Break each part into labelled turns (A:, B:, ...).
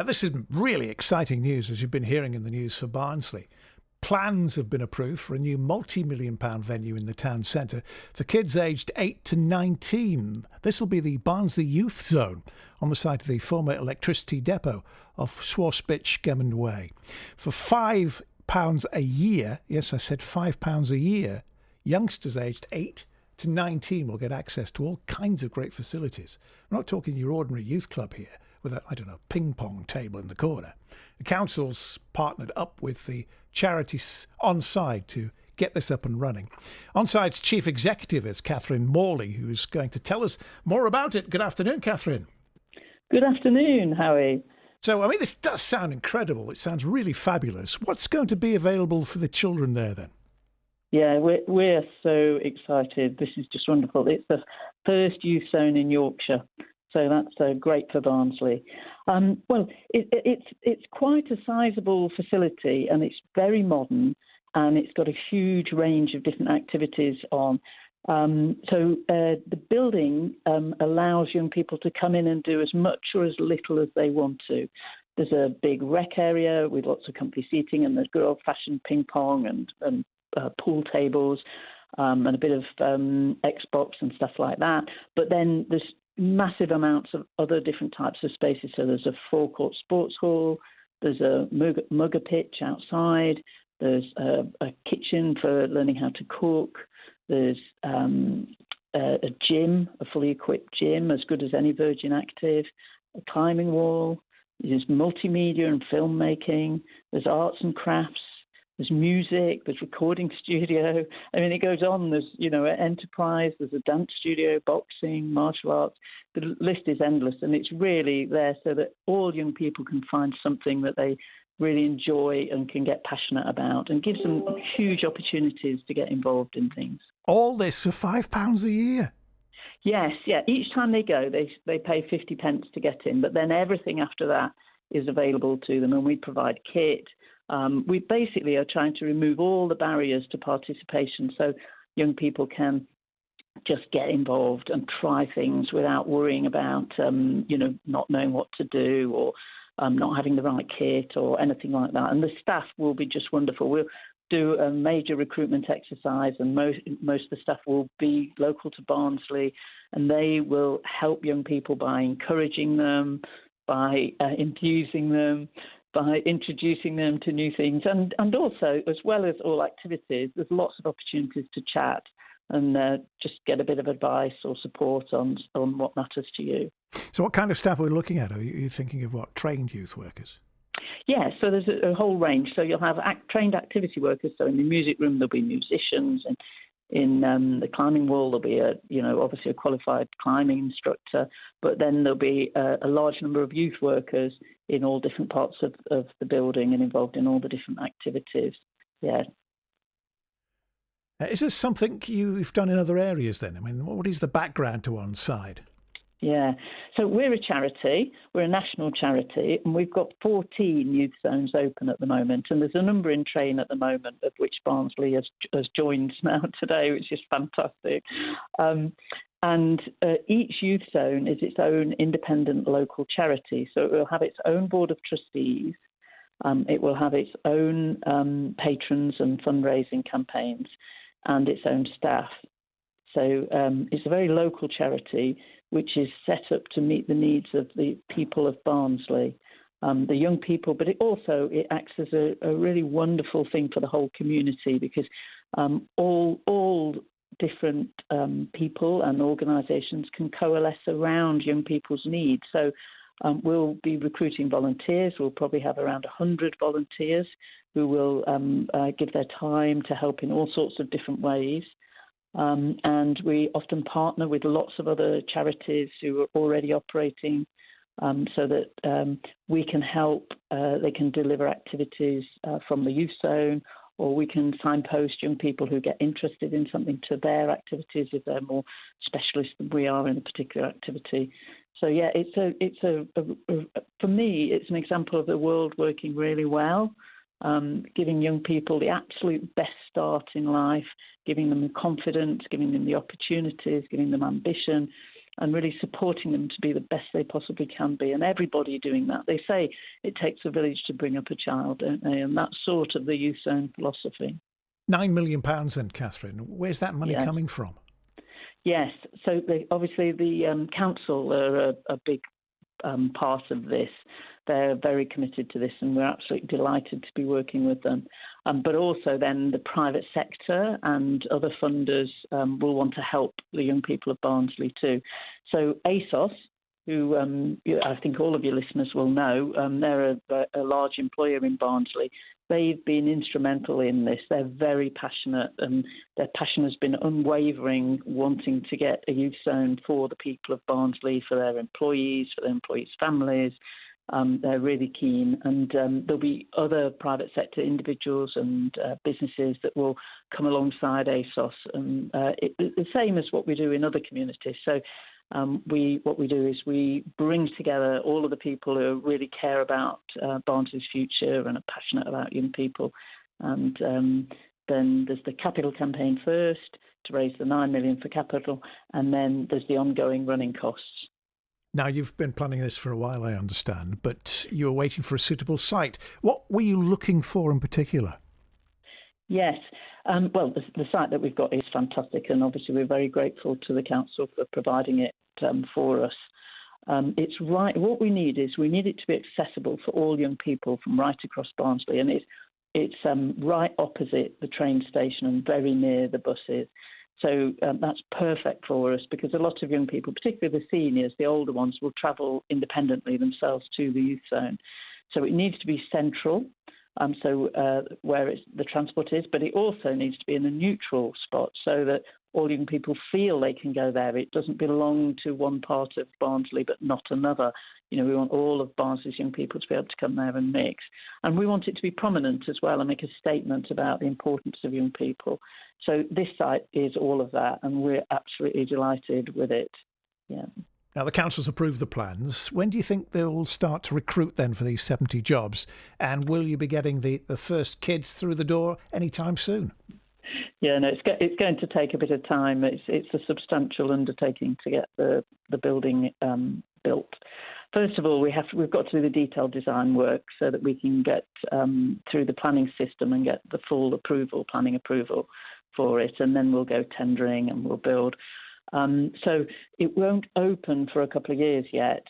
A: This is really exciting news, as you've been hearing in the news for Barnsley. Plans have been approved for a new multi-million-pound venue in the town centre for kids aged 8 to 19. This will be the Barnsley Youth Zone on the site of the former electricity depot off Swarspitch Gemond Way. For £5 a year, yes, I said £5 a year, youngsters aged 8 to 19 will get access to all kinds of great facilities. We're not talking your ordinary youth club here with a, ping pong table in the corner. The council's partnered up with the charity OnSide to get this up and running. OnSide's chief executive is Kathryn Morley, who's going to tell us more about it. Good afternoon, Kathryn.
B: Good afternoon, Howie.
A: So, this does sound incredible. It sounds really fabulous. What's going to be available for the children there then?
B: Yeah, we're so excited. This is just wonderful. It's the first youth zone in Yorkshire. So that's great for Barnsley. It's quite a sizable facility, and it's very modern, and it's got a huge range of different activities on. The building allows young people to come in and do as much or as little as they want to. There's a big rec area with lots of comfy seating, and there's good old-fashioned ping pong and pool tables, and a bit of Xbox and stuff like that. But then there's massive amounts of other different types of spaces. So there's a forecourt sports hall, there's a mugger pitch outside, there's a kitchen for learning how to cook, there's a gym, a fully equipped gym, as good as any Virgin Active, a climbing wall, there's multimedia and filmmaking, there's arts and crafts, there's music, there's recording studio. It goes on. There's, enterprise, there's a dance studio, boxing, martial arts. The list is endless, and it's really there so that all young people can find something that they really enjoy and can get passionate about, and gives them huge opportunities to get involved in things.
A: All this for £5 a year?
B: Yes, yeah. Each time they go, they pay 50p to get in, but then everything after that is available to them, and we provide kit. We basically are trying to remove all the barriers to participation so young people can just get involved and try things without worrying about, not knowing what to do or not having the right kit or anything like that. And the staff will be just wonderful. We'll do a major recruitment exercise, and most of the staff will be local to Barnsley, and they will help young people by encouraging them, by infusing them, by introducing them to new things. And also, as well as all activities, there's lots of opportunities to chat and just get a bit of advice or support on what matters to you.
A: So what kind of staff are we looking at? Are you thinking of trained youth workers?
B: Yeah, so there's a whole range. So you'll have trained activity workers. So in the music room, there'll be musicians, and in the climbing wall, there'll be obviously a qualified climbing instructor, but then there'll be a large number of youth workers in all different parts of the building and involved in all the different activities. Yeah.
A: Is this something you've done in other areas then? What is the background to OnSide?
B: Yeah, so we're a charity, we're a national charity, and we've got 14 youth zones open at the moment, and there's a number in train at the moment, of which Barnsley has joined now today, which is fantastic. And each youth zone is its own independent local charity, so it will have its own board of trustees, it will have its own patrons and fundraising campaigns, and its own staff. So it's a very local charity which is set up to meet the needs of the people of Barnsley, the young people, but it acts as a really wonderful thing for the whole community, because all different people and organisations can coalesce around young people's needs. So we'll be recruiting volunteers. We'll probably have around 100 volunteers who will give their time to help in all sorts of different ways. And we often partner with lots of other charities who are already operating so that we can help. They can deliver activities from the youth zone, or we can signpost young people who get interested in something to their activities if they're more specialist than we are in a particular activity. So yeah, for me, it's an example of the world working really well. Giving young people the absolute best start in life, giving them the confidence, giving them the opportunities, giving them ambition, and really supporting them to be the best they possibly can be, and everybody doing that. They say it takes a village to bring up a child, don't they? And that's sort of the Youth Zone philosophy.
A: £9 million then, Kathryn. Where's that money coming from?
B: Yes, so obviously the council are a big part of this. They're very committed to this, and we're absolutely delighted to be working with them. But also then the private sector and other funders will want to help the young people of Barnsley too. So ASOS, who I think all of your listeners will know, they're a large employer in Barnsley. They've been instrumental in this. They're very passionate, and their passion has been unwavering, wanting to get a youth zone for the people of Barnsley, for their employees' families. They're really keen, and there'll be other private sector individuals and businesses that will come alongside ASOS, and the same as what we do in other communities. So what we do is we bring together all of the people who really care about Barnsley's future and are passionate about young people, and then there's the capital campaign first to raise the £9 million for capital, and then there's the ongoing running costs.
A: Now, you've been planning this for a while, I understand, but you were waiting for a suitable site. What were you looking for in particular? Yes.
B: Well, the site that we've got is fantastic, and obviously we're very grateful to the council for providing it for us. It's right. What we need is it to be accessible for all young people from right across Barnsley, and it's right opposite the train station and very near the buses. So that's perfect for us, because a lot of young people, particularly the seniors, the older ones, will travel independently themselves to the youth zone. So it needs to be central, where the transport is, but it also needs to be in a neutral spot so that all young people feel they can go there. It doesn't belong to one part of Barnsley but not another. You know, we want all of Barnsley's young people to be able to come there and mix. And we want it to be prominent as well and make a statement about the importance of young people. So this site is all of that, and we're absolutely delighted with it. Yeah.
A: Now, the council's approved the plans. When do you think they'll start to recruit then for these 70 jobs? And will you be getting the first kids through the door anytime soon?
B: Yeah, no, it's going to take a bit of time. It's a substantial undertaking to get the building built. First of all, we've got to do the detailed design work so that we can get through the planning system and get the full planning approval for it, and then we'll go tendering and we'll build. So it won't open for a couple of years yet.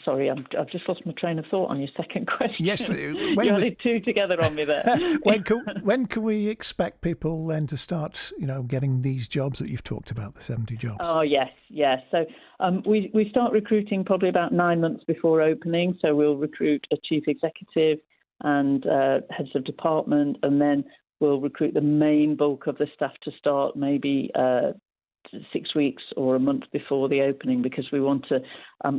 B: Sorry, I've just lost my train of thought on your second question.
A: Yes,
B: you added two together on me there.
A: when can we expect people then to start, getting these jobs that you've talked about, the 70 jobs?
B: Oh yes. So we start recruiting probably about 9 months before opening. So we'll recruit a chief executive and heads of department, and then we'll recruit the main bulk of the staff to start maybe 6 weeks or a month before the opening, because we want to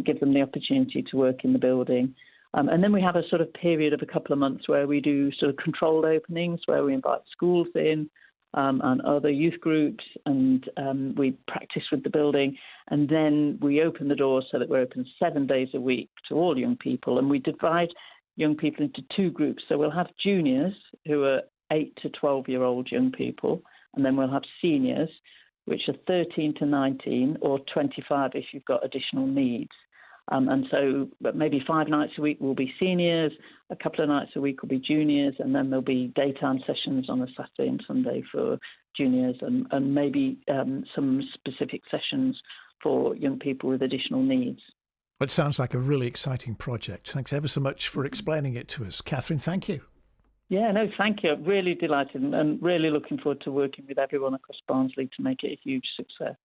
B: give them the opportunity to work in the building. And then we have a sort of period of a couple of months where we do sort of controlled openings, where we invite schools in and other youth groups, and we practice with the building. And then we open the doors so that we're open 7 days a week to all young people. And we divide young people into two groups. So we'll have juniors, who are 8 to 12-year-old young people, and then we'll have seniors, which are 13 to 19 or 25 if you've got additional needs. And so maybe 5 nights a week will be seniors, a couple of nights a week will be juniors, and then there'll be daytime sessions on a Saturday and Sunday for juniors, and maybe some specific sessions for young people with additional needs.
A: It sounds like a really exciting project. Thanks ever so much for explaining it to us. Kathryn, thank you.
B: Yeah, no, thank you. I'm really delighted and really looking forward to working with everyone across Barnsley to make it a huge success.